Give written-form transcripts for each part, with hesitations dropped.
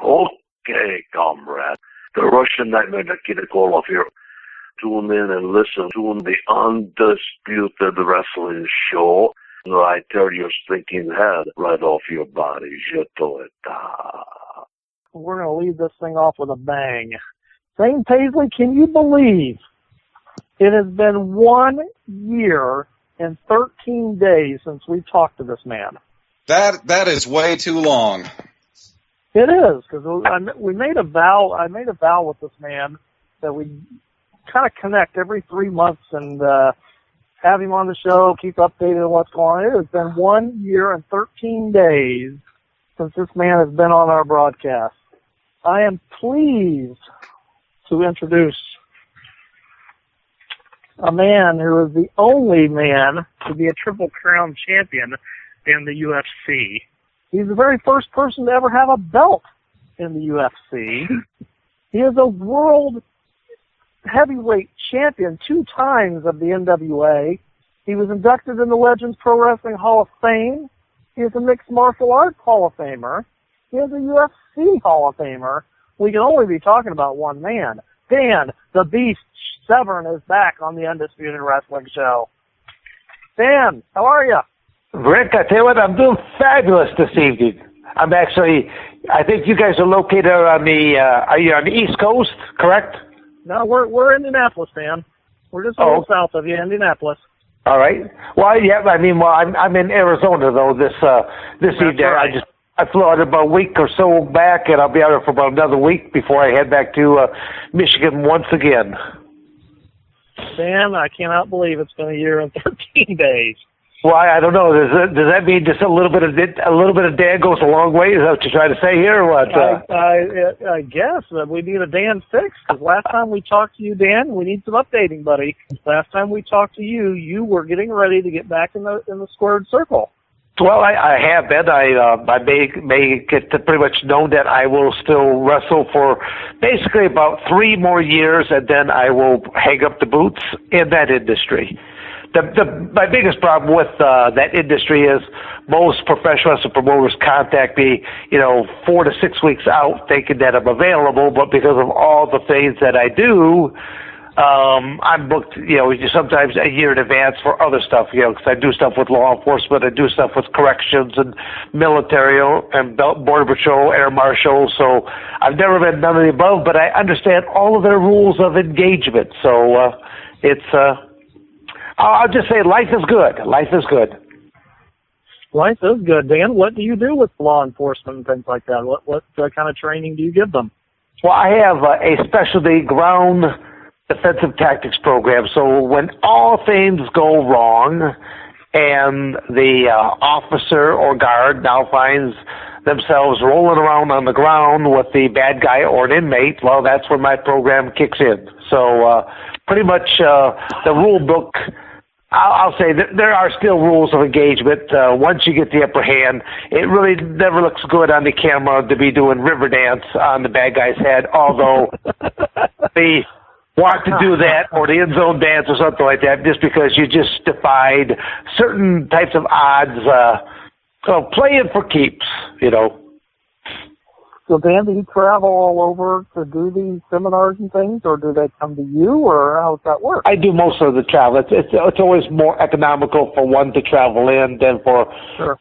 Okay, comrade. The Russian Nightmare Nikita Koloff here. Tune in and listen to the Undisputed Wrestling Show. I tear your stinking head right off your body. Je do it. We're going to leave this thing off with a bang. Zane Paisley, can you believe it has been 1 year and 13 days since we talked to this man? That is way too long. It is, because we made a vow. I made a vow with this man that we kind of connect every 3 months and have him on the show, keep updated on what's going on. It has been 1 year and 13 days since this man has been on our broadcast. I am pleased to introduce a man who is the only man to be a Triple Crown champion in the UFC. He's the very first person to ever have a belt in the UFC. He is a world heavyweight champion 2 times of the NWA. He was inducted in the Legends Pro Wrestling Hall of Fame. He is a Mixed Martial Arts Hall of Famer. He is a UFC Hall of Famer. We can only be talking about one man. Dan, the Beast Severn, is back on the Undisputed Wrestling Show. Dan, how are you? Rick, I tell you what, I'm doing fabulous this evening. I think you guys are located on are you on the East Coast, correct? No, we're Indianapolis, Dan. We're just a little south of you, Indianapolis. All right. Well, yeah, I'm in Arizona, though, this evening. Right. I flew out about a week or so back, and I'll be out here for about another week before I head back to Michigan once again. Dan, I cannot believe it's been 1 year and 13 days. Well, I don't know. Does that mean just a little bit of Dan goes a long way? Is that what you're trying to say here, or what? I guess we need a Dan fix, because last time we talked to you, Dan, we need some updating, buddy. Last time we talked to you, you were getting ready to get back in the squared circle. Well, I have been. I may get to pretty much know that I will still wrestle for basically about 3 more years, and then I will hang up the boots in that industry. My biggest problem with that industry is most professional wrestling promoters contact me, 4 to 6 weeks out thinking that I'm available, but because of all the things that I do, I'm booked, sometimes a year in advance for other stuff, because I do stuff with law enforcement, I do stuff with corrections and military and border patrol, air marshal. So I've never been none of the above, but I understand all of their rules of engagement. So I'll just say life is good. Life is good. Life is good, Dan. What do you do with law enforcement and things like that? What kind of training do you give them? Well, I have a specialty ground defensive tactics program. So when all things go wrong and the officer or guard now finds themselves rolling around on the ground with the bad guy or an inmate, well, that's when my program kicks in. So pretty much the rule book, I'll say that there are still rules of engagement. Once you get the upper hand, it really never looks good on the camera to be doing river dance on the bad guy's head, although they want to do that or the end zone dance or something like that just because you just defied certain types of odds. Playing for keeps, So, Dan, do you travel all over to do these seminars and things, or do they come to you, or how does that work? I do most of the travel. It's always more economical for one to travel in than for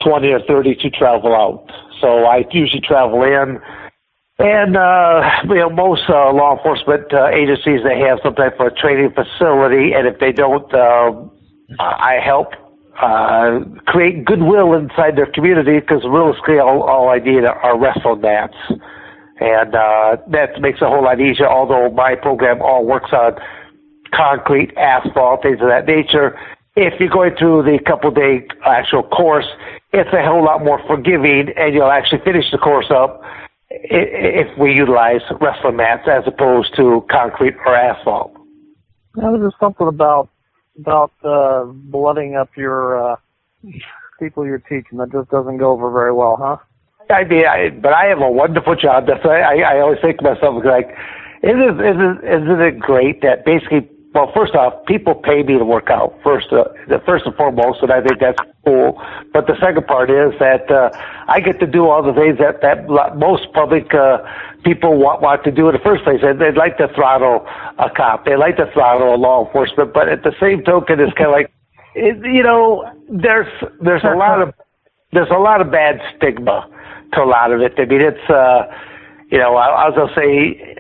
20 or 30 to travel out. So I usually travel in. And, most law enforcement agencies, they have some type of training facility, and if they don't, I help create goodwill inside their community, because realistically all I need are wrestle mats. And that makes it a whole lot easier, although my program all works on concrete, asphalt, things of that nature. If you're going through the couple-day actual course, it's a whole lot more forgiving, and you'll actually finish the course up if we utilize wrestling mats as opposed to concrete or asphalt. Now, there's something about blooding up your people you're teaching that just doesn't go over very well, huh? But I have a wonderful job. That's why I always think to myself, like, isn't it great that basically well, first off, people pay me to work out, first and foremost, and I think that's cool. But the second part is that I get to do all the things that most public people want to do in the first place. They'd like to throttle a cop. They like to throttle a law enforcement. But at the same token, it's kind of like, there's a lot of bad stigma to a lot of it. I mean, it's I was gonna say,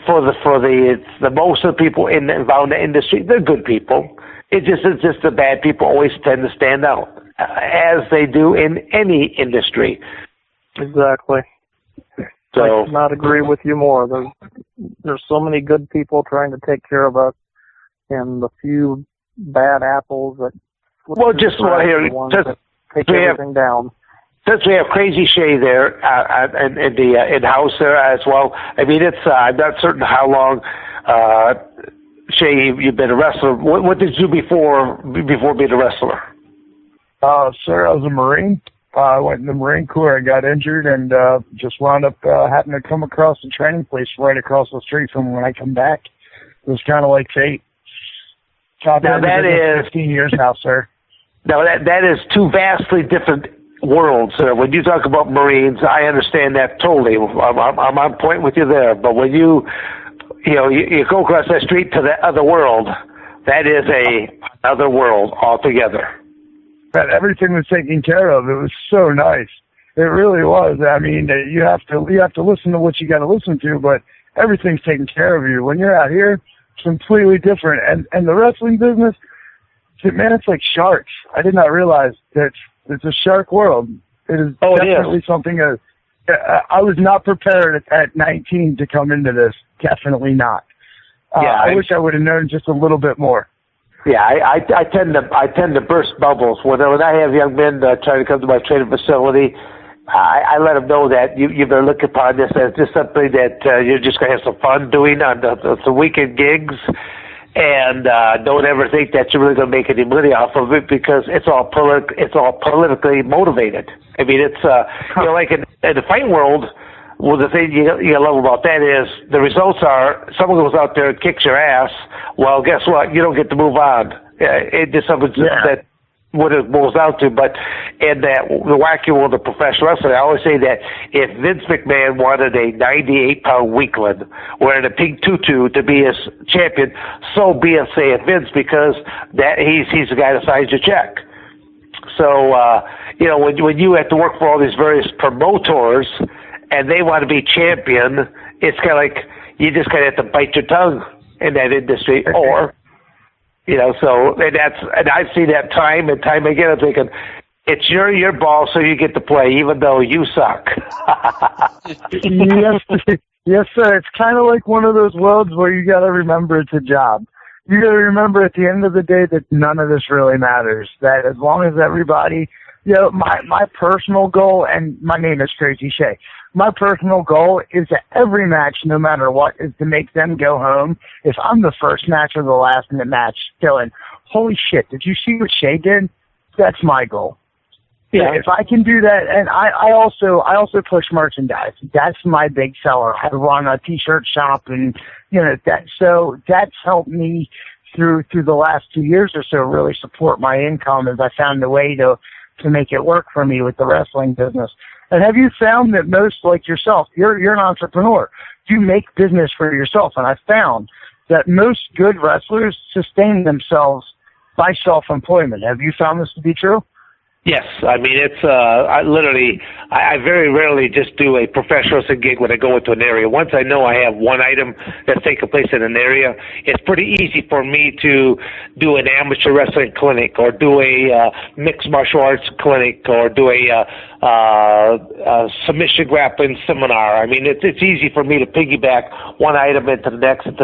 for the most of the people involved in the industry, they're good people. It's just the bad people always tend to stand out, as they do in any industry. Exactly. So, I could not agree with you more. There's so many good people trying to take care of us, and the few bad apples that take everything down. Since we have Crazy Shay there in house there as well, I mean, it's I'm not certain how long, Shay, you've been a wrestler. What did you do before being a wrestler? Sir, I was a Marine. I went in the Marine Corps. I got injured and just wound up having to come across the training place right across the street from when I come back. It was kind of like fate. Now that is 15 years now, sir. Now that is two vastly different worlds. When you talk about Marines, I understand that totally. I'm on point with you there. But when you go across that street to the other world, that is another world altogether. But everything was taken care of. It was so nice. It really was. I mean, you have to listen to what you got to listen to, but everything's taken care of you. When you're out here, it's completely different. And the wrestling business, man, it's like sharks. I did not realize that it's a shark world. It is definitely something. I was not prepared at 19 to come into this. Definitely not. I wish I would have known just a little bit more. Yeah, I tend to burst bubbles when I have young men trying to come to my training facility. I let them know that you better look upon this as just something that you're just going to have some fun doing on the weekend gigs. And don't ever think that you're really going to make any money off of it, because it's all politically motivated. I mean, it's like in the fight world. Well, the thing you love about that is the results are someone goes out there and kicks your ass. Well, guess what? You don't get to move on. It just something that what it boils down to. But in the wacky world of professional wrestling, I always say that if Vince McMahon wanted a 98-pound weakling wearing a pink tutu to be his champion, so be it, say it, Vince, because that he's the guy that signs your check. So when you have to work for all these various promoters and they want to be champion, it's kind of like you just kind of have to bite your tongue in that industry, or. And I've seen that time and time again. I'm thinking, it's your ball, so you get to play, even though you suck. Yes, sir. It's kind of like one of those worlds where you got to remember it's a job. You got to remember at the end of the day that none of this really matters. That as long as everybody, my personal goal, and my name is Crazy Shay. My personal goal is that every match, no matter what, is to make them go home. If I'm the first match or the last match, going, holy shit, did you see what Shay did? That's my goal. Yeah, if I can do that, and I also push merchandise. That's my big seller. I run a t-shirt shop, and that's helped me through the last 2 years or so really support my income, as I found a way to make it work for me with the wrestling business. And have you found that most, like yourself, you're an entrepreneur, you make business for yourself, and I found that most good wrestlers sustain themselves by self-employment. Have you found this to be true? Yes, I mean, it's I very rarely just do a professional wrestling gig when I go into an area. Once I know I have one item that's taking place in an area, it's pretty easy for me to do an amateur wrestling clinic, or do a mixed martial arts clinic, or do a submission grappling seminar. I mean, it's easy for me to piggyback one item into the next, and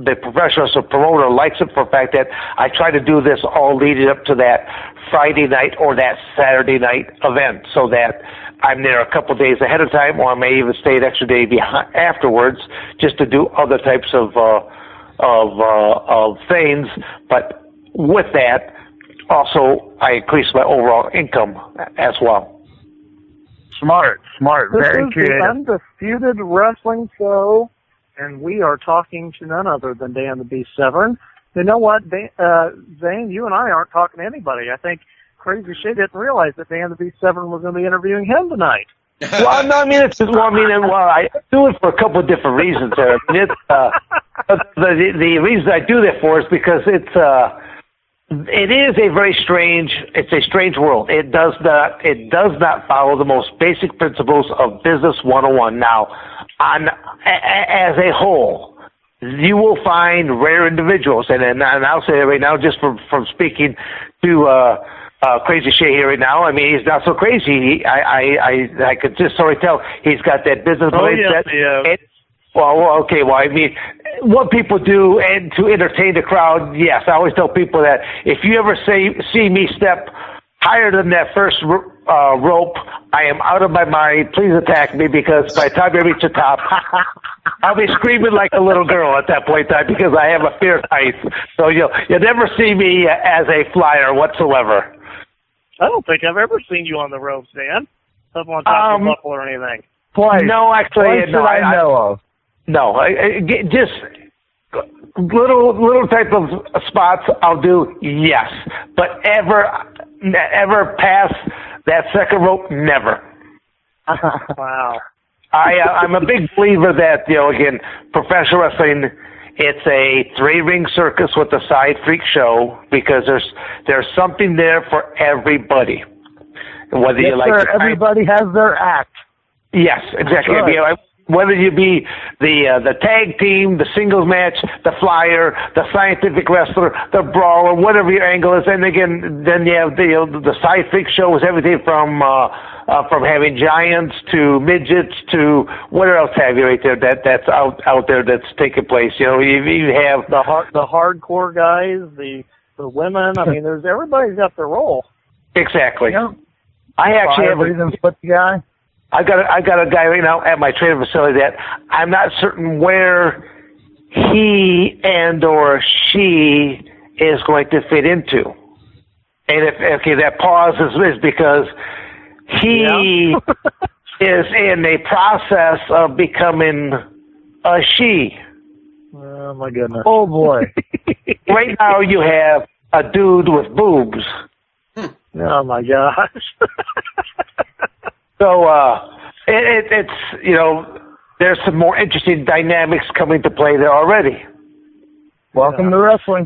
the professional promoter likes it for the fact that I try to do this all leading up to that Friday night or that Saturday night event, so that I'm there a couple of days ahead of time, or I may even stay an extra day afterwards just to do other types of things. But with that, also I increase my overall income as well. Smart, This very is creative. The Undisputed Wrestling Show. and we are talking to none other than Dan the Beast Severn. You know what, Zane, you and I aren't talking to anybody. I think Crazy Shit didn't realize that Dan the Beast Severn was going to be interviewing him tonight. Well, no, I mean, I do it for a couple of different reasons. I mean, it's, the reason I do that for is because it is a very strange world. It does not follow the most basic principles of Business 101. Now, as a whole, you will find rare individuals, and I'll say it right now, just from speaking to Crazy Shay here right now. I mean, he's not so crazy. I could just sort of tell he's got that business mindset. Yeah. Well, okay. Well, I mean, what people do and to entertain the crowd, yes. I always tell people that if you ever see me step higher than that first rope, I am out of my mind. Please attack me, because by the time I reach the top, I'll be screaming like a little girl at that point in time, because I have a fierce height. So you'll never see me as a flyer whatsoever. I don't think I've ever seen you on the ropes, Dan. Up on top of a buckle or anything. No, actually, no. I know of. No, just little type of spots I'll do, yes. But ever past that second rope, never. Wow. I'm a big believer that, again, professional wrestling, it's a 3-ring circus with a side freak show, because there's something there for everybody. Whether yes, you like sir. Everybody has their act. Yes, exactly. Right. Whether you be the tag team, the singles match, the flyer, the scientific wrestler, the brawler, whatever your angle is, and again, then you have the side freak show is everything from having giants to midgets to what else have you right there that's out there that's taking place. You have the hardcore guys, the women. I mean, everybody's got their role. Exactly. Yeah. I actually have a split guy. I got a guy right now at my training facility that I'm not certain where he and or she is going to fit into. And that pause is because he is in a process of becoming a she. Oh my goodness. Oh boy. Right now you have a dude with boobs. Oh my gosh. So it's there's some more interesting dynamics coming to play there already. Welcome to wrestling.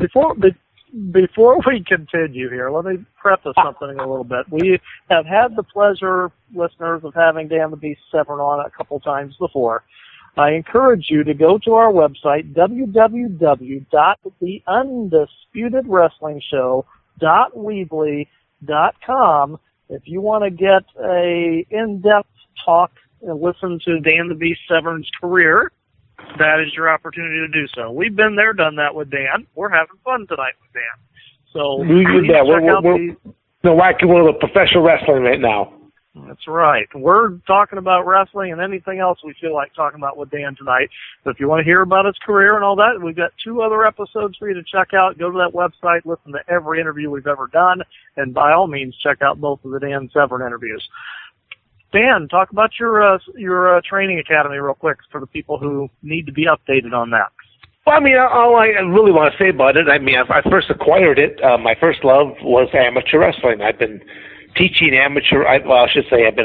Before we continue here, let me preface something a little bit. We have had the pleasure, listeners, of having Dan the Beast Severn on a couple times before. I encourage you to go to our website, www.theundisputeDWrestlingShow.weebly.com. If you want to get a in-depth talk and listen to Dan the Beast Severn's career, that is your opportunity to do so. We've been there, done that with Dan. We're having fun tonight with Dan. So we're watching one of the professional wrestling right now. That's right. We're talking about wrestling and anything else we feel like talking about with Dan tonight. So if you want to hear about his career and all that, we've got 2 other episodes for you to check out. Go to that website, listen to every interview we've ever done, and by all means, check out both of the Dan Severn interviews. Dan, talk about your training academy real quick for the people who need to be updated on that. Well, I mean, all I really want to say about it, I mean, I first acquired it. My first love was amateur wrestling. I've been teaching I've been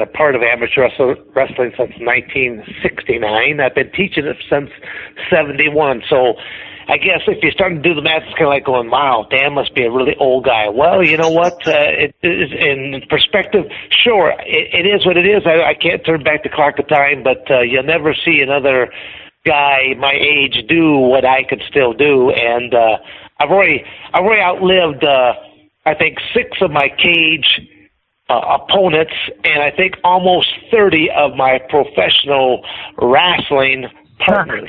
a part of amateur wrestling since 1969. I've been teaching it since 71. So I guess if you're starting to do the math, it's kind of like going, wow, Dan must be a really old guy. Well, you know what? It is in perspective, sure, it is what it is. I can't turn back the clock of time, but you'll never see another guy my age do what I could still do. And I've already outlived, I think, 6 of my cage opponents, and I think almost 30 of my professional wrestling partners.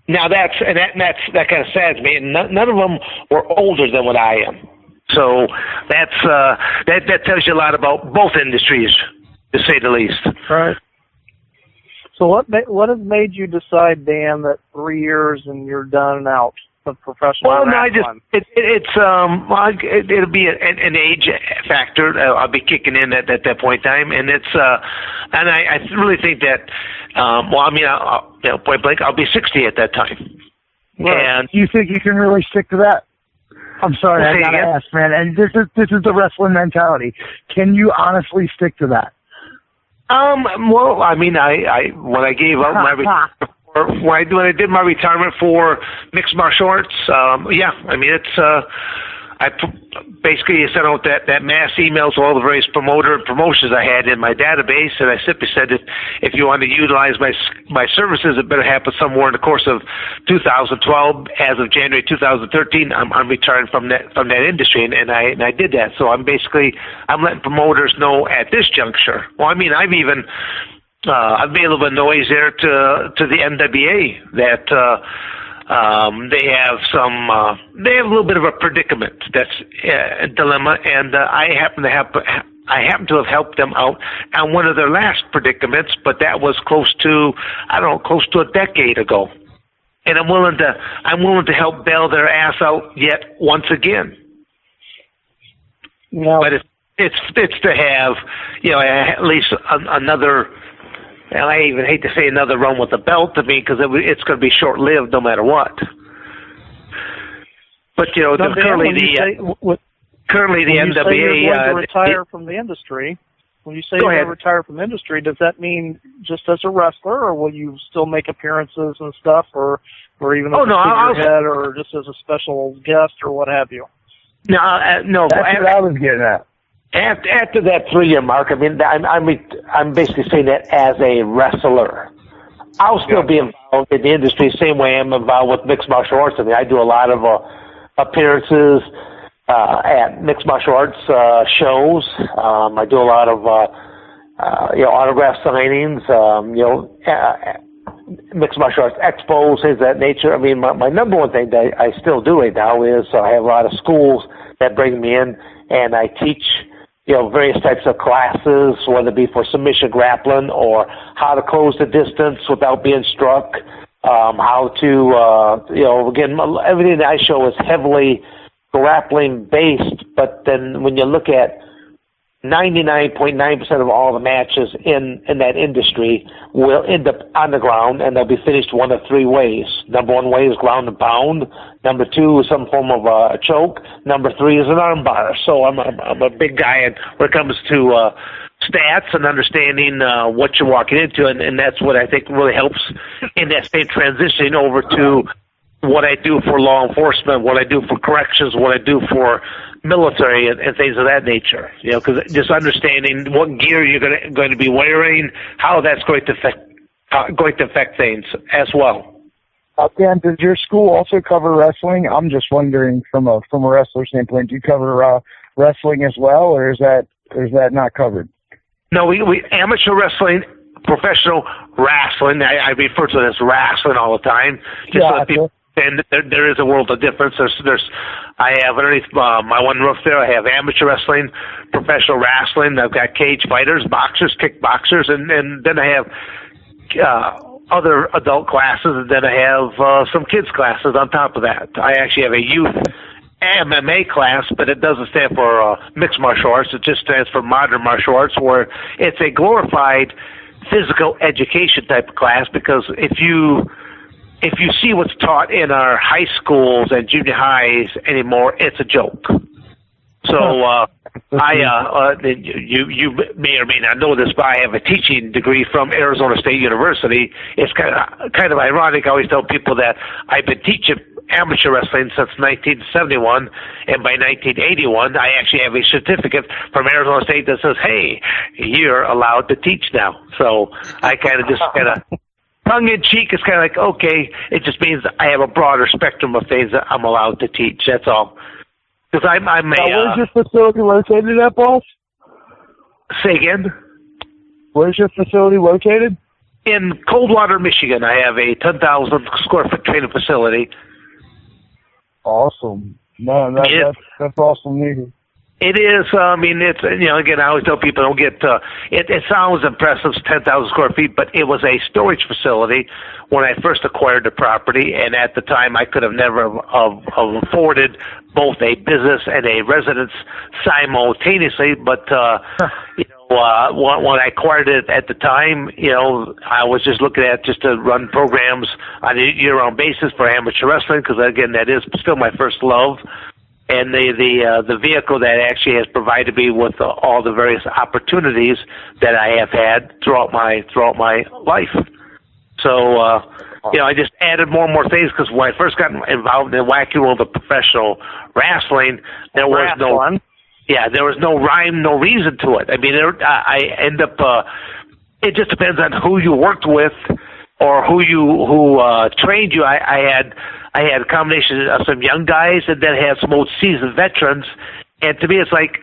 Now that kind of saddens me. None of them were older than what I am. So that tells you a lot about both industries, to say the least. Right. So what has made you decide, Dan, that 3 years and you're done and out of professional wrestling? It'll be an age factor. I'll be kicking in at that point in time, and it's and I really think that point blank, I'll be 60 at that time. Right. And do you think you can really stick to that? I'm sorry, I gotta ask, man. And this is the wrestling mentality. Can you honestly stick to that? Well, I mean, I when I gave up when I did my retirement for mixed martial arts, yeah, I mean, it's I basically sent out that mass emails to all the various promotions I had in my database, and I simply said if you want to utilize my services, it better happen somewhere in the course of 2012. As of January 2013, I'm retiring from that industry, and I did that. So I'm letting promoters know at this juncture. Well, I mean, I've made a little bit of noise there to the NWA that. They have a little bit of a predicament that's a dilemma, and I happen to have helped them out on one of their last predicaments, but that was close to a decade ago, and I'm willing to help bail their ass out yet once again. No. But it's to have at least another. And I even hate to say another run with the belt to me because it's going to be short-lived no matter what. But currently the NWA you're going to retire from the industry. When you say you're going to retire from the industry, does that mean just as a wrestler, or will you still make appearances and stuff, or even as a figurehead, or just as a special guest, or what have you? No. That's what I was getting at. After that 3-year mark, I mean, I'm basically saying that as a wrestler. I'll still be involved in the industry the same way I'm involved with mixed martial arts. I mean, I do a lot of appearances at mixed martial arts shows. I do a lot of autograph signings, mixed martial arts expos, things of that nature. I mean, my number one thing that I still do right now is I have a lot of schools that bring me in, and I teach various types of classes, whether it be for submission grappling or how to close the distance without being struck, how to, again, everything that I show is heavily grappling based, but then when you look at 99.9% of all the matches in that industry will end up on the ground, and they'll be finished one of 3 ways. Number 1 way is ground and pound. Number 2 is some form of a choke. Number 3 is an arm bar. So I'm a big guy when it comes to stats and understanding what you're walking into, and that's what I think really helps in that state transitioning over to what I do for law enforcement, what I do for corrections, what I do for military and things of that nature. Because just understanding what gear you're going to be wearing, how that's going to affect things as well. Dan, does your school also cover wrestling? I'm just wondering from a wrestler standpoint, do you cover wrestling as well, or is that not covered? No, we amateur wrestling, professional wrestling. I refer to it as wrestling all the time, just so that people. And there is a world of difference. I have underneath my one roof there, I have amateur wrestling, professional wrestling. I've got cage fighters, boxers, kickboxers, and then I have other adult classes, and then I have some kids classes on top of that. I actually have a youth MMA class, but it doesn't stand for mixed martial arts. It just stands for modern martial arts, where it's a glorified physical education type of class, because if you see what's taught in our high schools and junior highs anymore, it's a joke. So you may or may not know this, but I have a teaching degree from Arizona State University. It's kind of ironic. I always tell people that I've been teaching amateur wrestling since 1971, and by 1981, I actually have a certificate from Arizona State that says, "Hey, you're allowed to teach now." So I kind of tongue-in-cheek, it's kind of like, okay, it just means I have a broader spectrum of things that I'm allowed to teach. That's all. Because I'm a... where's your facility located at, boss? Say again? Where's your facility located? In Coldwater, Michigan. I have a 10,000 square foot training facility. Awesome. No, that's awesome news. It is. I mean, it's, again, I always tell people don't get, it sounds impressive, 10,000 square feet, but it was a storage facility when I first acquired the property, and at the time I could have never afforded both a business and a residence simultaneously, but, when I acquired it at the time, I was just looking at just to run programs on a year-round basis for amateur wrestling, because again, that is still my first love. And the vehicle that actually has provided me with all the various opportunities that I have had throughout my life. So, I just added more and more things, because when I first got involved in the wacky world of professional wrestling, there was no rhyme, no reason to it. I mean, I end up, it just depends on who you worked with or who trained you. I had a combination of some young guys and then had some old seasoned veterans. And to me, it's like,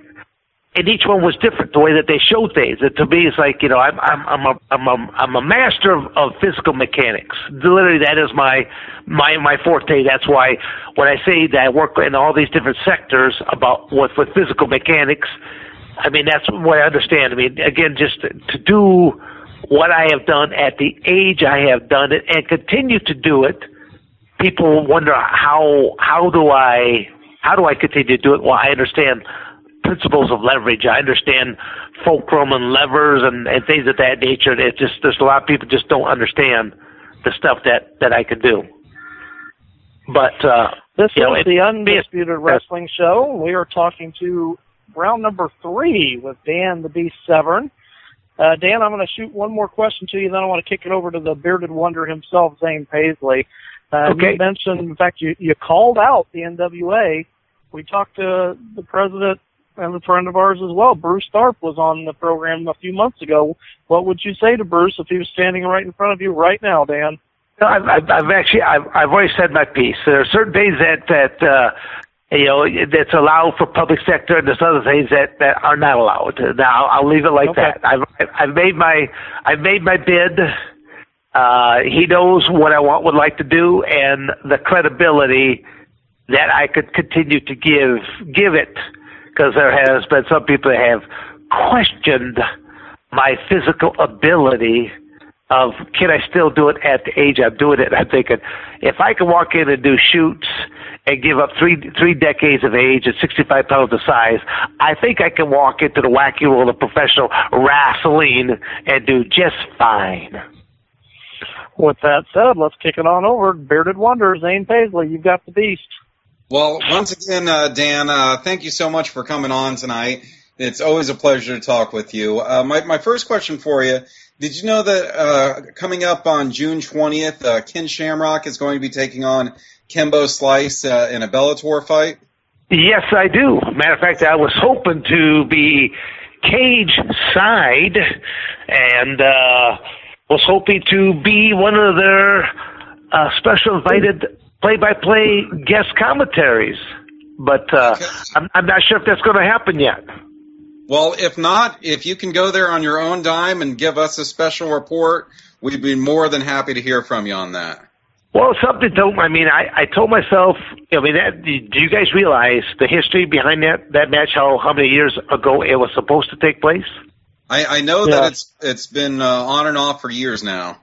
and each one was different, the way that they showed things. And to me, it's like, I'm a master of physical mechanics. Literally, that is my forte. That's why when I say that I work in all these different sectors with physical mechanics, I mean, that's what I understand. I mean, again, just to do what I have done at the age I have done it and continue to do it, people wonder how do I continue to do it? Well, I understand principles of leverage. I understand fulcrum and levers and things of that nature. It's just, there's a lot of people just don't understand the stuff that I can do. But this is the Undisputed Wrestling Show. We are talking to round number 3 with Dan the Beast Severn. Dan, I'm going to shoot one more question to you, then I want to kick it over to the bearded wonder himself, Zane Paisley. Okay. You mentioned, in fact, you called out the NWA. We talked to the president and a friend of ours as well. Bruce Tharp was on the program a few months ago. What would you say to Bruce if he was standing right in front of you right now, Dan? I've already said my piece. There are certain things that that's allowed for public sector, and there's other things that are not allowed. Now I'll leave it like that. I've made my bid. He knows what I would like to do, and the credibility that I could continue to give it, because there has been some people that have questioned my physical ability of, can I still do it at the age I'm doing it? I'm thinking, if I can walk in and do shoots and give up three decades of age and 65 pounds of size, I think I can walk into the wacky world of professional wrestling and do just fine. With that said, let's kick it on over. Bearded Wonder, Zane Paisley, you've got the beast. Well, once again, Dan, thank you so much for coming on tonight. It's always a pleasure to talk with you. My first question for you, did you know that coming up on June 20th, Ken Shamrock is going to be taking on Kimbo Slice in a Bellator fight? Yes, I do. Matter of fact, I was hoping to be cage side and was hoping to be one of their special invited play-by-play guest commentaries. But I'm not sure if that's going to happen yet. Well, if not, if you can go there on your own dime and give us a special report, we'd be more than happy to hear from you on that. Well, something told me, I told myself, do you guys realize the history behind that match, how many years ago it was supposed to take place? I know that it's been on and off for years now.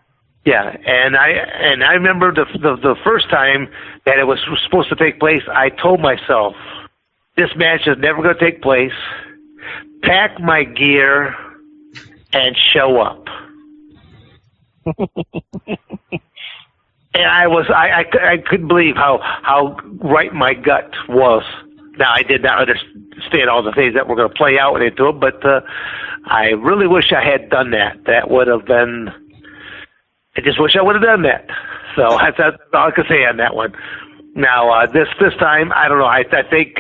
Yeah, and I remember the first time that it was supposed to take place, I told myself, this match is never going to take place. Pack my gear and show up. And I couldn't believe how right my gut was. Now, I did not understand all the things that were going to play out into it, but I really wish I had done that. That would have been, I just wish I would have done that. So that's all I can say on that one. Now, this time, I don't know, I think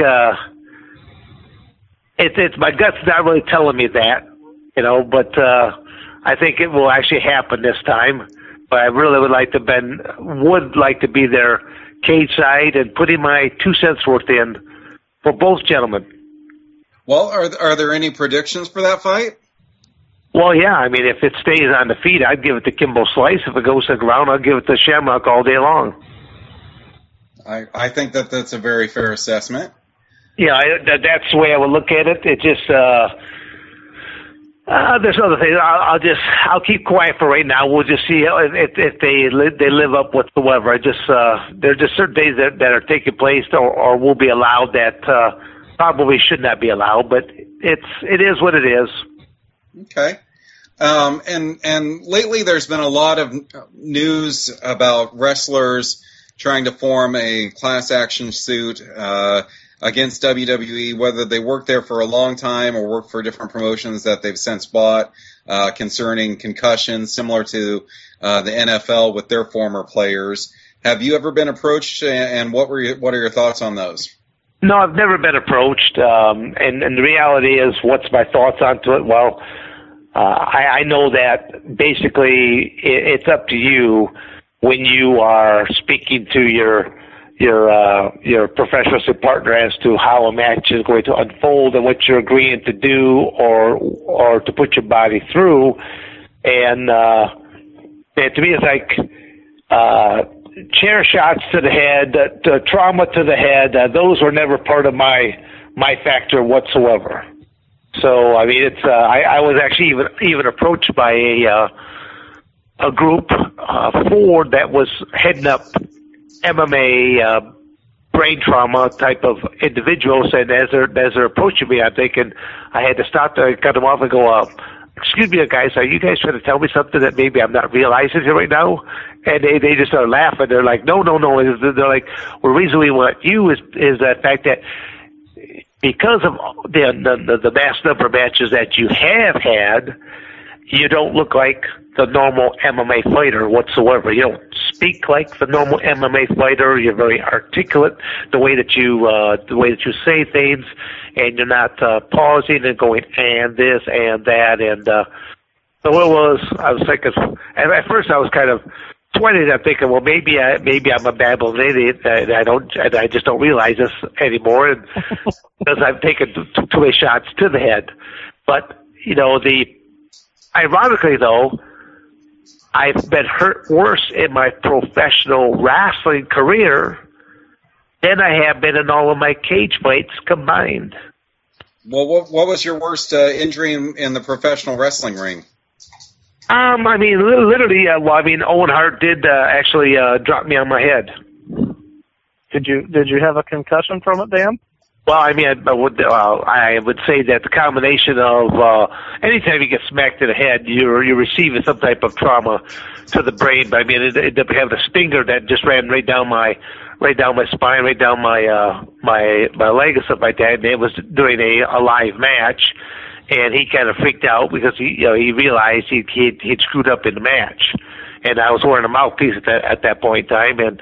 it's my gut's not really telling me that, but I think it will actually happen this time. But I really would like to be there cage side and putting my 2 cents worth in for both gentlemen. Well, are there any predictions for that fight? Well, yeah. If it stays on the feet, I'd give it to Kimbo Slice. If it goes to the ground, I'll give it to Shamrock all day long. I think that's a very fair assessment. Yeah, that's the way I would look at it. It just there's other things. I'll keep quiet for right now. We'll just see if they live up whatsoever. There are just certain things that are taking place or will be allowed that probably should not be allowed. But it is what it is. Okay. And lately there's been a lot of news about wrestlers trying to form a class action suit against WWE, whether they work there for a long time or work for different promotions that they've since bought, concerning concussions, similar to the NFL with their former players. Have you ever been approached, and what are your thoughts on those? No, I've never been approached, and the reality is, what's my thoughts onto it? Well, I know that basically it's up to you when you are speaking to your professional partner as to how a match is going to unfold and what you're agreeing to do or to put your body through. And to me, it's like chair shots to the head, trauma to the head. Those were never part of my factor whatsoever. So I mean, it's I was actually even approached by a group, Ford, that was heading up MMA brain trauma type of individuals, and as they're approaching me, I'm thinking I had to stop there and cut them off and go, excuse me, guys, are you guys trying to tell me something that maybe I'm not realizing here right now? And they just start laughing. They're like, no. They're like, well, the reason we want you is the fact that because of the mass number of matches that you have had, you don't look like the normal MMA fighter whatsoever. You don't speak like the normal MMA fighter. You're very articulate the way that you say things, and you're not pausing and going and this and that. And so I was thinking, and at first I was kind of 20. I'm thinking, well, maybe I'm a babbling idiot. I just don't realize this anymore, and because I've taken too many shots to the head. But ironically, though, I've been hurt worse in my professional wrestling career than I have been in all of my cage fights combined. Well, what was your worst injury in the professional wrestling ring? I mean, literally, Owen Hart did actually drop me on my head. Did you have a concussion from it, Dan? Well, I mean, I would say that the combination of anytime you get smacked in the head, you're receiving some type of trauma to the brain. But I mean, it ended up having a stinger that just ran right down my spine, right down my leg and stuff like that. And it was during a live match, and he kind of freaked out because he realized he'd screwed up in the match, and I was wearing a mouthpiece at that point in time, and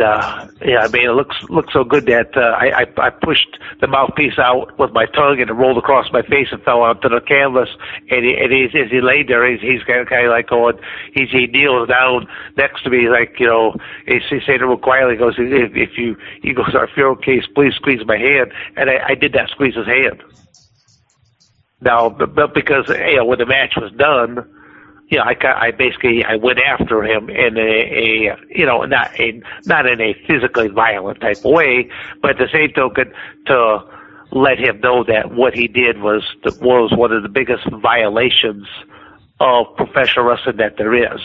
I mean, it looks so good that I pushed the mouthpiece out with my tongue, and it rolled across my face and fell onto the canvas. And as he laid there, he's kind of like going, he kneels down next to me, like, he's saying real quietly, he goes, he goes, if you're okay, please squeeze my hand. And I did that, squeeze his hand. Now, but because when the match was done, I went after him in not in a physically violent type of way, but at the same token to let him know that what he did was one of the biggest violations of professional wrestling that there is.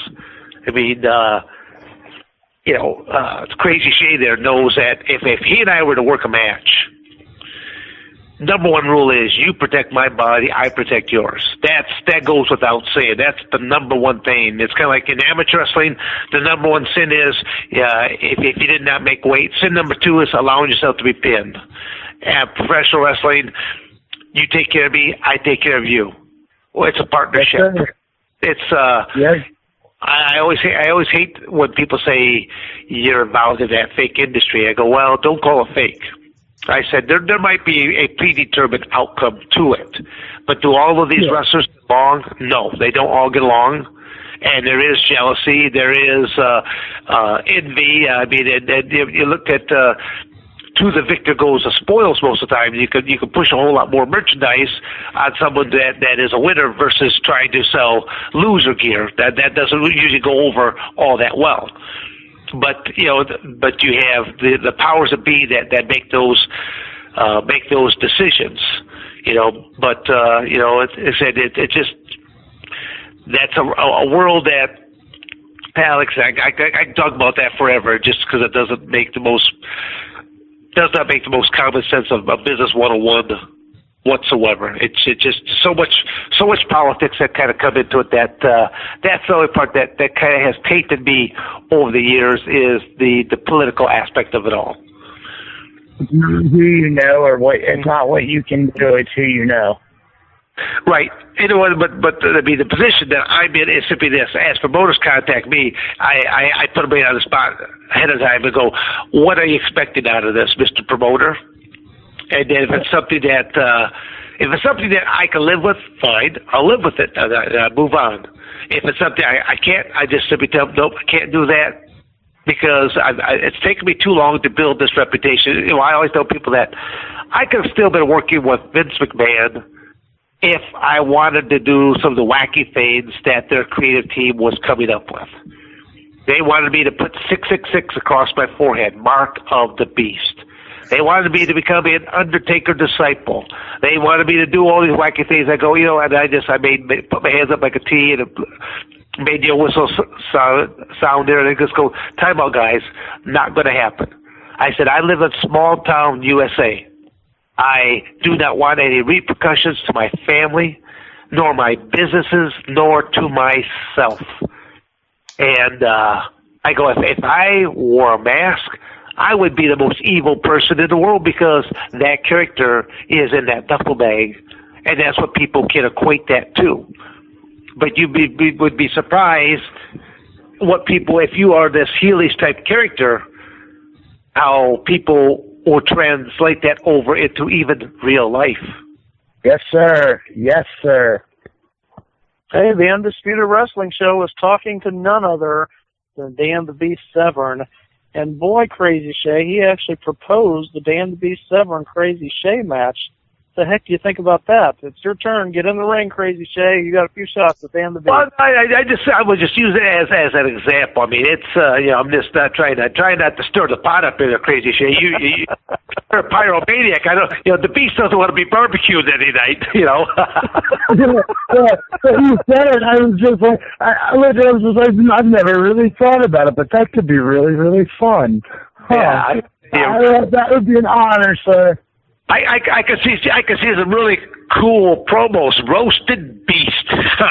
I mean, it's crazy. Shay there knows that if he and I were to work a match, number one rule is you protect my body, I protect yours. That goes without saying. That's the number one thing. It's kind of like in amateur wrestling, the number one sin is if you did not make weight. Sin number two is allowing yourself to be pinned. And professional wrestling, you take care of me, I take care of you. Well, it's a partnership. It's yes. I always hate when people say you're involved in that fake industry. I go, well, don't call it fake. I said there might be a predetermined outcome to it, but do all of these wrestlers get along? No, they don't all get along, and there is jealousy, there is envy. I mean, and you look at to the victor goes the spoils most of the time. You could push a whole lot more merchandise on someone that is a winner versus trying to sell loser gear. That doesn't usually go over all that well. But you have the powers that be that make those decisions. But it just that's a world that, Alex, I can talk about that forever, just because it does not make the most common sense of business 101 whatsoever. It's just so much politics that kind of come into it. That's the only part that kind of has tainted me over the years is the political aspect of it all. It's not who you know, or what. It's not what you can do. It's who you know. Right. But I mean, the position that I'm in is simply this. As promoters contact me, I put them on the spot ahead of time and go, what are you expecting out of this, Mr. Promoter? And then if it's something that I can live with, fine, I'll live with it. I move on. If it's something I can't, I just simply tell them, nope, I can't do that because it's taken me too long to build this reputation. I always tell people that I could have still been working with Vince McMahon if I wanted to do some of the wacky things that their creative team was coming up with. They wanted me to put 666 across my forehead, mark of the beast. They wanted me to become an Undertaker disciple. They wanted me to do all these wacky things. I go, and I put my hands up like a T and made the whistle sound there, and I just go, time out, guys, not going to happen. I said, I live in small town USA. I do not want any repercussions to my family, nor my businesses, nor to myself. And I go, if I wore a mask, I would be the most evil person in the world because that character is in that duffel bag, and that's what people can equate that to. But you would be surprised what people, if you are this Heelys type character, how people will translate that over into even real life. Yes, sir. Yes, sir. Hey, the Undisputed Wrestling Show is talking to none other than Dan the Beast Severn. And boy, Crazy Shay, he actually proposed the Dan the Beast Severn Crazy Shay match. The heck do you think about that? It's your turn. Get in the ring, Crazy Shay. You got a few shots at Dan the Beast. Well, I would just use it as an example. I mean, it's I'm just not trying not to stir the pot up in there, Crazy Shay. You're a pyromaniac. I don't. The Beast doesn't want to be barbecued any night. Yeah, you said it. I was just like, I've never really thought about it, but that could be really, really fun. Huh. Yeah, that would be an honor, sir. I could see some really cool promos. Roasted Beast. If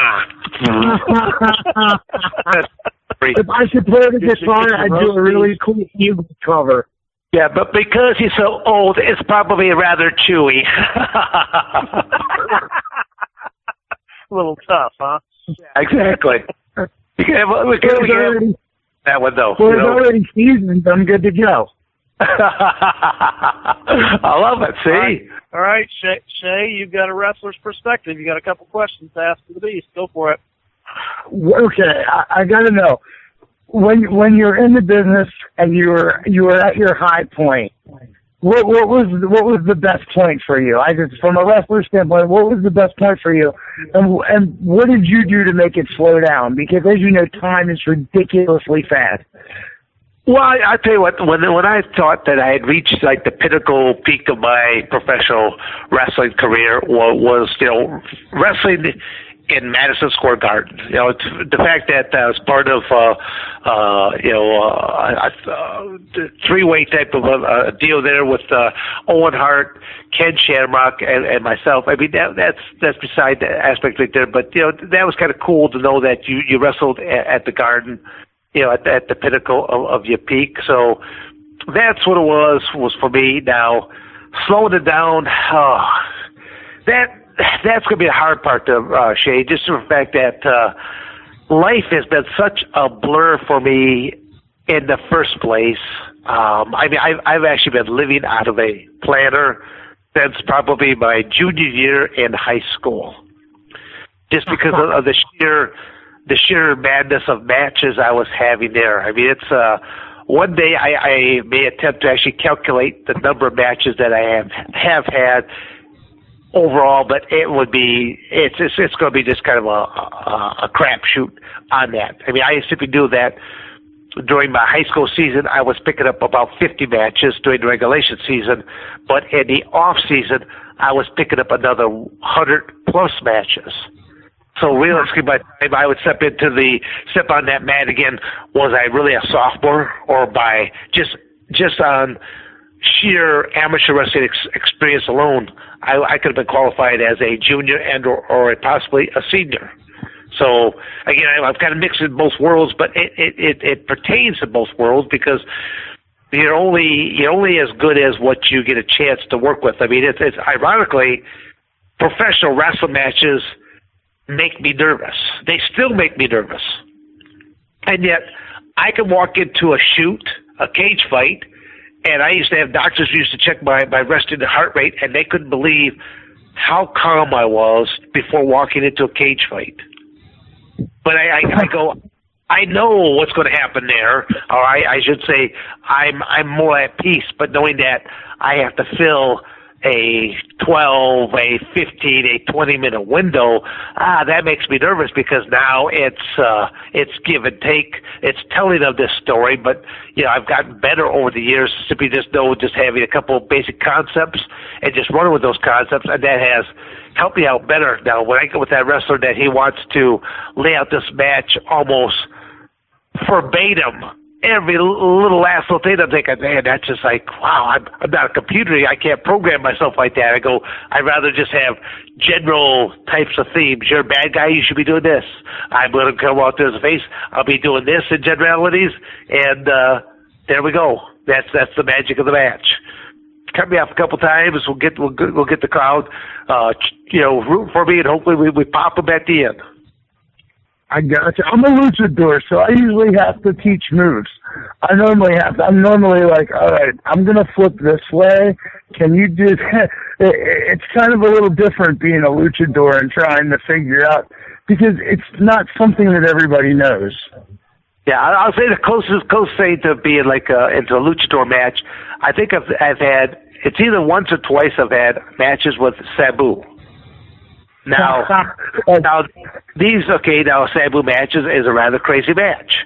I could play the guitar, I'd do a really cool Eagle cover. Yeah, but because he's so old, it's probably rather chewy. A little tough, huh? Yeah, exactly. We can have that one, though. Well, it's already seasoned. I'm good to go. I love it. See? All right, Shay, you've got a wrestler's perspective. You got a couple questions to ask the Beast. Go for it. Okay, I got to know when you're in the business and you were at your high point. What was the best point for you? From a wrestler standpoint, what was the best point for you, and what did you do to make it slow down? Because as you know, time is ridiculously fast. Well, I tell you what, when I thought that I had reached like the pinnacle peak of my professional wrestling career was wrestling in Madison Square Garden. The fact that I was part of the three-way type of a deal there with Owen Hart, Ken Shamrock, and myself. I mean, that's beside the aspect right there. But that was kind of cool to know that you wrestled at the Garden. At the pinnacle of your peak. So that's what it was for me. Now, slowing it down, that's going to be the hard part to Shay, just the fact that life has been such a blur for me in the first place. I mean, I've actually been living out of a planner since probably my junior year in high school, just because of the sheer madness of matches I was having there. I mean, it's one day I may attempt to actually calculate the number of matches that I have had overall, but it's going to be just kind of a crapshoot on that. I mean, I simply do that during my high school season. I was picking up about 50 matches during the regulation season, but in the off season, I was picking up another 100+ matches. So realistically, by the time I would step on that mat again, was I really a sophomore, or by just on sheer amateur wrestling experience alone, I could have been qualified as a junior or possibly a senior. So again, I've kind of mixed in both worlds, but it pertains to both worlds because you're only as good as what you get a chance to work with. I mean, it's ironically, professional wrestling matches make me nervous. They still make me nervous, and yet I can walk into a cage fight, and I used to have doctors who used to check my resting heart rate, and they couldn't believe how calm I was before walking into a cage fight. But I go, I know what's going to happen there, or I should say I'm more at peace, but knowing that I have to fill a 12, a 15, a 20-minute window, that makes me nervous because now it's give and take. It's telling of this story, but I've gotten better over the years simply just having a couple of basic concepts and just running with those concepts, and that has helped me out better. Now, when I go with that wrestler that he wants to lay out this match almost verbatim, every last little thing, I'm thinking, man, that's just like, wow, I'm not a computer. I can't program myself like that. I go, I'd rather just have general types of themes. You're a bad guy, you should be doing this. I'm going to come out there as a face. I'll be doing this in generalities, and there we go. That's the magic of the match. Cut me off a couple times. We'll get the crowd, rooting for me, and hopefully we pop them at the end. I gotcha. I'm a luchador, so I usually have to teach moves. I'm normally like, all right, I'm going to flip this way. Can you do that? It's kind of a little different being a luchador and trying to figure out, because it's not something that everybody knows. Yeah, I'll say the closest thing to being like into a luchador match, I think I've had, it's either once or twice I've had matches with Sabu. Now Sabu matches is a rather crazy match.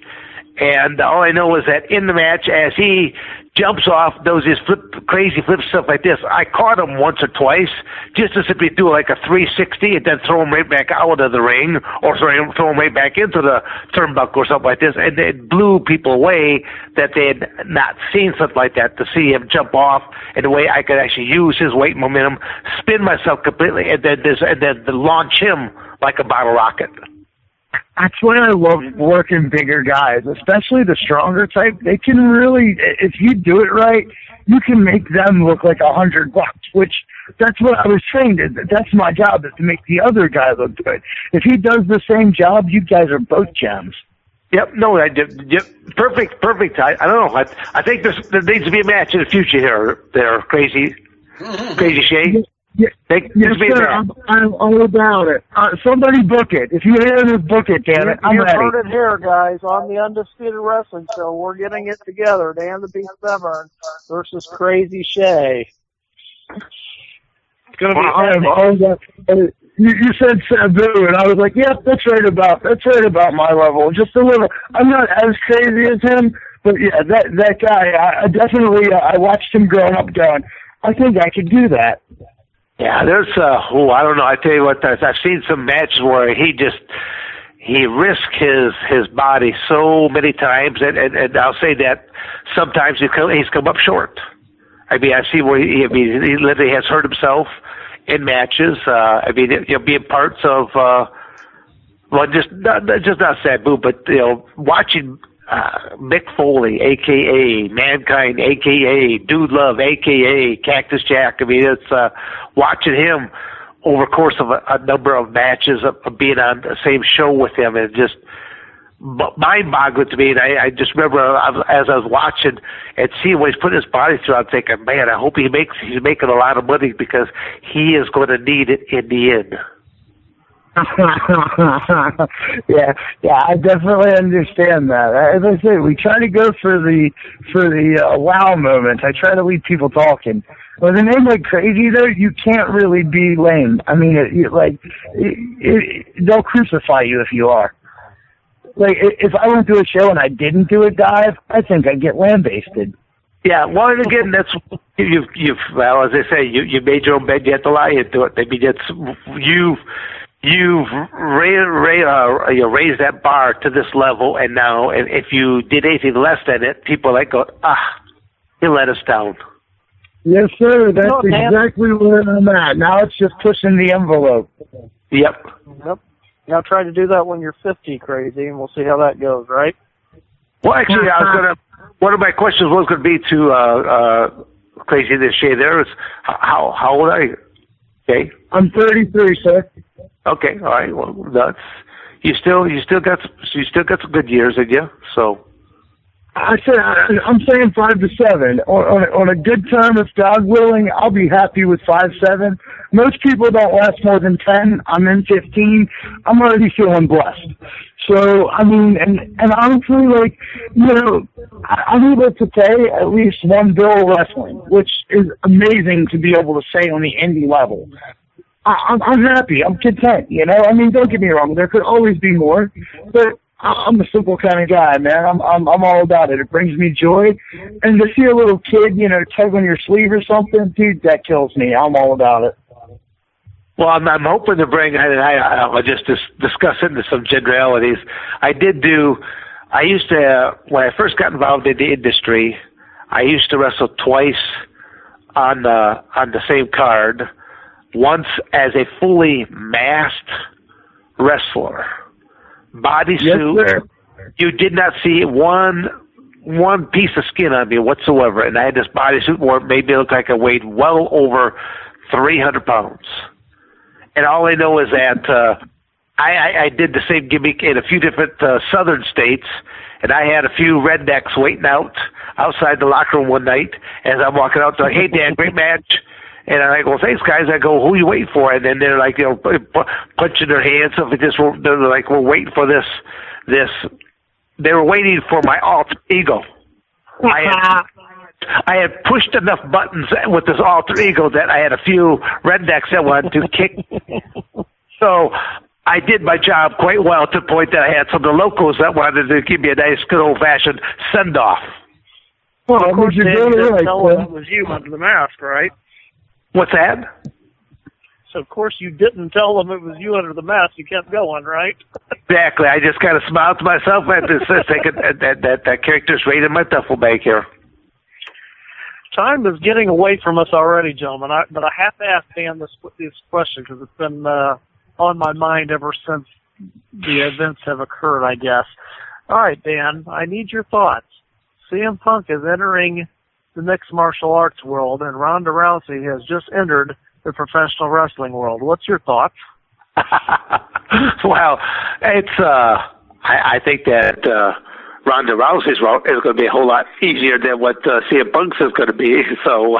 And all I know is that in the match, as he jumps off, does his crazy flip stuff like this, I caught him once or twice just to simply do like a 360 and then throw him right back out of the ring, or throw him right back into the turnbuckle or something like this. And it blew people away that they had not seen something like that, to see him jump off in a way I could actually use his weight and momentum, spin myself completely, and then launch him like a bottle rocket. That's why I love working bigger guys, especially the stronger type. They can really, if you do it right, you can make them look like $100, which that's what I was trained in. That's my job, is to make the other guy look good. If he does the same job, you guys are both gems. Yep, no, perfect. I don't know. I think there needs to be a match in the future here. There, Crazy Shay. Yes, sir. I'm all about it. Somebody book it. If you hear this, book it, damn it. I'm ready. You heard it here, guys, on the Undisputed Wrestling Show. We're getting it together. Dan the Beast Severn versus Crazy Shay. It's going to be You said Sabu, and I was like, yep, that's right about my level. Just a little. I'm not as crazy as him, but yeah, that guy, I definitely, I watched him growing up going, I think I could do that. Yeah, there's I don't know. I tell you what, I've seen some matches where he risked his body so many times, and I'll say that sometimes he's come up short. I mean, I see where he literally has hurt himself in matches. Being parts of just not Sabu, but watching Mick Foley, a.k.a. Mankind, a.k.a. Dude Love, a.k.a. Cactus Jack. I mean, it's watching him over the course of a number of matches of being on the same show with him, and just mind-boggling to me. And I just remember as I was watching and seeing what he's putting his body through, I'm thinking, man, I hope he's making a lot of money, because he is going to need it in the end. yeah, I definitely understand that. As I say, we try to go for the wow moment. I try to leave people talking. With a name like Crazy, though, you can't really be lame. I mean, they'll crucify you if you are. Like, if I went to a show and I didn't do a dive, I think I'd get lambasted. Yeah, well, and again, that's well, as they say, you made your own bed, you have to lie into it. I mean, You've raised that bar to this level, and now if you did anything less than it, people are like, you let us down. Yes, sir. That's exactly where I'm at. Now it's just pushing the envelope. Yep. Now try to do that when you're 50, crazy, and we'll see how that goes, right? Well, actually, one of my questions was going to be to Crazy this year. There is how old are you? Okay. I'm 33, sir. Okay. All right. Well, that's you still got some good years in you. So. I'm saying 5 to 7. On a good term, if God willing, I'll be happy with 5-7. Most people don't last more than 10. I'm in 15. I'm already feeling blessed. So, I mean, and honestly, like, you know, I'm able to pay at least one bill of wrestling, which is amazing to be able to say on the indie level. I'm happy. I'm content, you know? I mean, don't get me wrong. There could always be more, but I'm a simple kind of guy, man. I'm all about it. It brings me joy. And to see a little kid, you know, tug on your sleeve or something, dude, that kills me. I'm all about it. Well, I'm hoping to bring, I'll just discuss into some generalities. I used to, when I first got involved in the industry, I used to wrestle twice on the same card, once as a fully masked wrestler. Bodysuit. Yes, you did not see one piece of skin on me whatsoever, and I had this bodysuit where it made me look like I weighed well over 300 pounds. And all I know is that I did the same gimmick in a few different southern states, and I had a few rednecks waiting outside the locker room one night as I'm walking out. They're like, "Hey, Dan, great match." And I'm like, "Well, thanks, guys." I go, "Who are you waiting for?" And then they're like, you know, punching their hands. So they're like, "We're waiting for this." They were waiting for my alter ego. I had pushed enough buttons with this alter ego that I had a few rednecks that wanted to kick. So I did my job quite well to the point that I had some of the locals that wanted to give me a nice, good old-fashioned send-off. Well, of course, you didn't tell them it was you under the mask, right? What's that? So, of course, you didn't tell them it was you under the mask. You kept going, right? Exactly. I just kind of smiled to myself and thinking that character's right in my duffel bag here. Time is getting away from us already, gentlemen. But I have to ask Dan this question because it's been on my mind ever since the events have occurred, I guess. All right, Dan, I need your thoughts. CM Punk is entering the mixed martial arts world, and Ronda Rousey has just entered the professional wrestling world. What's your thoughts? Well, it's I think that Ronda Rousey's route is going to be a whole lot easier than what CM Punk's is going to be. So,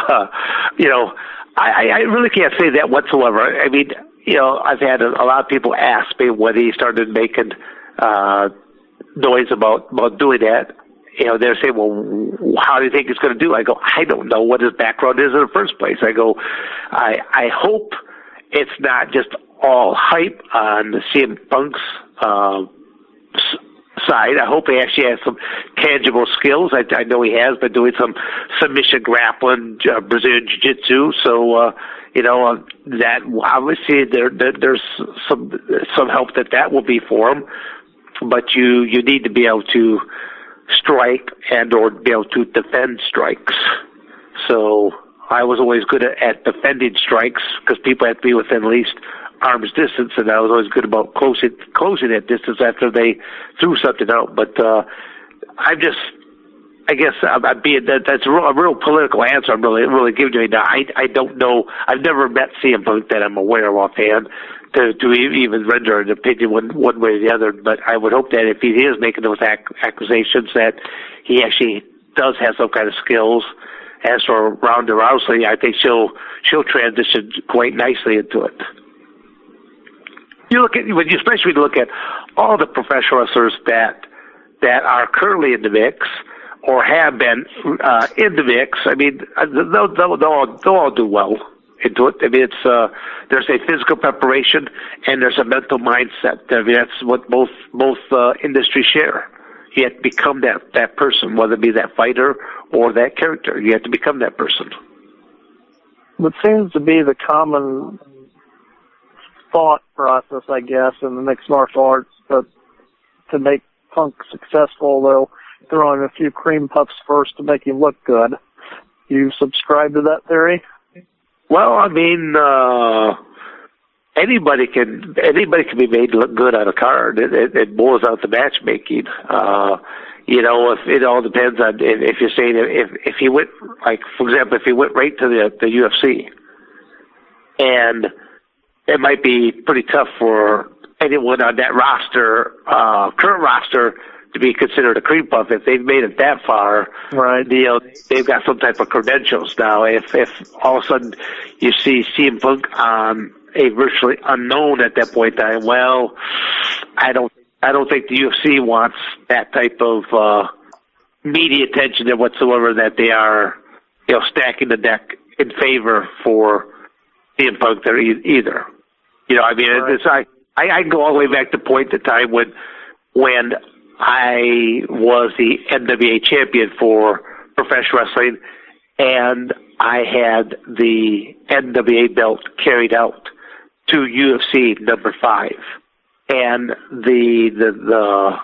you know, I really can't say that whatsoever. I mean, you know, I've had a lot of people ask me when he started making noise about doing that. You know, they're saying, well, how do you think he's going to do? I go, I don't know what his background is in the first place. I go, I hope it's not just all hype on the CM Punk's side. I hope he actually has some tangible skills. I know he has been doing some submission grappling, Brazilian Jiu-Jitsu. So, you know, that obviously there's some help that will be for him. But you need to be able to strike and or be able to defend strikes. So I was always good at defending strikes because people had to be within at least arm's distance, and I was always good about closing that distance after they threw something out. But I guess I'm being that's a real political answer. I'm really giving you now. I don't know. I've never met CM Punk that I'm aware of offhand to even render an opinion one way or the other. But I would hope that if he is making those accusations, that he actually does have some kind of skills. As for Ronda Rousey, I think she'll transition quite nicely into it. You look at especially look at all the professional wrestlers that are currently in the mix or have been in the mix. I mean, they'll all do well into it. I mean, it's there's a physical preparation and there's a mental mindset. I mean, that's what both industries share. You have to become that person, whether it be that fighter or that character. You have to become that person. What seems to be the common thought process, I guess, in the mixed martial arts, but to make Punk successful, they'll throw in a few cream puffs first to make him look good. You subscribe to that theory? Well, I mean, anybody can be made look good on a card. It boils out the matchmaking. If it all depends on if you're saying if he went, like, for example, if he went right to the UFC, and it might be pretty tough for anyone on that roster, current roster, to be considered a cream puff. If they've made it that far, right? They've got some type of credentials now. If all of a sudden you see CM Punk on a virtually unknown at that point in time, well, I don't think the UFC wants that type of media attention or whatsoever, that they are, stacking the deck in favor for CM Punk there either. I mean, right. I go all the way back to point in time when I was the NWA champion for professional wrestling, and I had the NWA belt carried out to UFC number 5. And the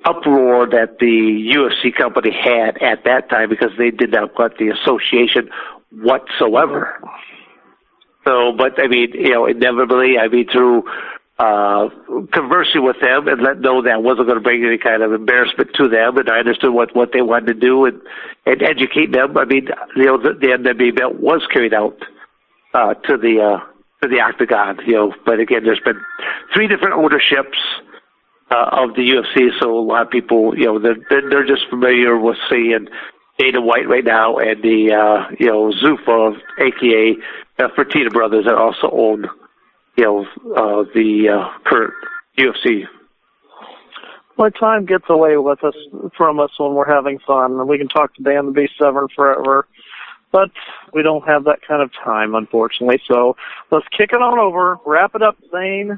uproar that the UFC company had at that time, because they did not want the association whatsoever. So, but I mean, inevitably, through conversing with them and let know that wasn't going to bring any kind of embarrassment to them, and I understood what they wanted to do and educate them. I mean, the NWA belt was carried out to the Octagon, but again, there's been 3 different ownerships of the UFC, so a lot of people, they're just familiar with seeing Dana White right now and the Zuffa, aka Fertitta brothers, that also own the current UFC. Well, time gets away from us when we're having fun, and we can talk to Dan the Beast Severn forever. But we don't have that kind of time, unfortunately. So let's kick it on over. Wrap it up, Zane.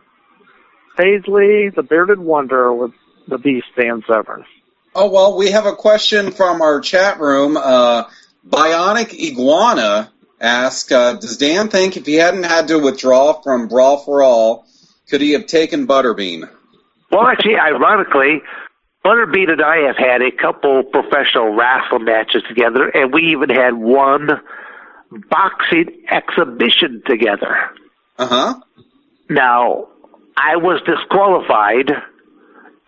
Paisley, the Bearded Wonder with the Beast, Dan Severn. Oh, well, we have a question from our chat room. Bionic Iguana asks, does Dan think if he hadn't had to withdraw from Brawl for All, could he have taken Butterbean? Well, actually, ironically, Butterbean and I have had a couple professional wrestling matches together, and we even had one boxing exhibition together. Uh-huh. Now, I was disqualified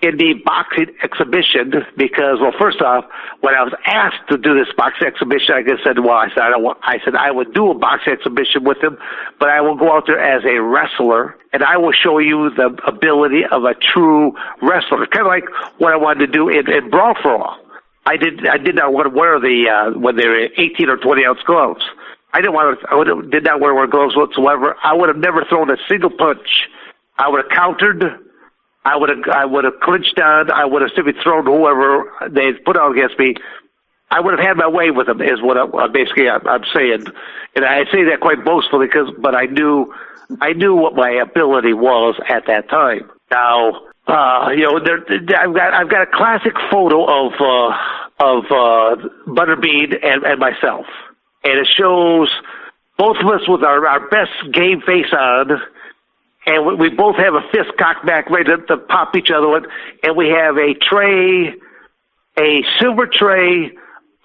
in the boxing exhibition because, well, first off, when I was asked to do this boxing exhibition, I just said, I would do a boxing exhibition with him, but I will go out there as a wrestler, and I will show you the ability of a true wrestler. Kind of like what I wanted to do in Brawl for All. I did not want to wear when they were 18 or 20 ounce gloves. I did not want to wear gloves whatsoever. I would have never thrown a single punch. I would have countered. I would have clinched down. I would have simply thrown whoever they put out against me. I would have had my way with them, is what I'm saying. And I say that quite boastfully but I knew what my ability was at that time. Now, I've got a classic photo of Butterbean and myself, and it shows both of us with our best game face on. And we both have a fist cocked back ready to pop each other with, and we have a silver tray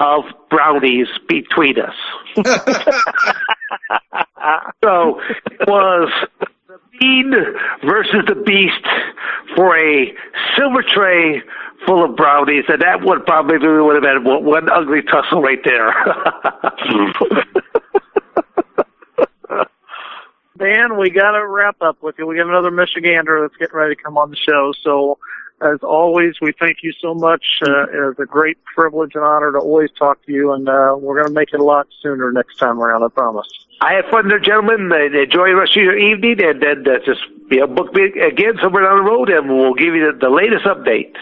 of brownies between us. So it was the Bean versus the Beast for a silver tray full of brownies, and that would have been one ugly tussle right there. Dan, we got to wrap up with you. We got another Michigander that's getting ready to come on the show. So, as always, we thank you so much. It's a great privilege and honor to always talk to you, and we're going to make it a lot sooner next time around, I promise. I had fun there, gentlemen. Enjoy the rest of your evening, and then just book me again somewhere down the road, and we'll give you the latest update.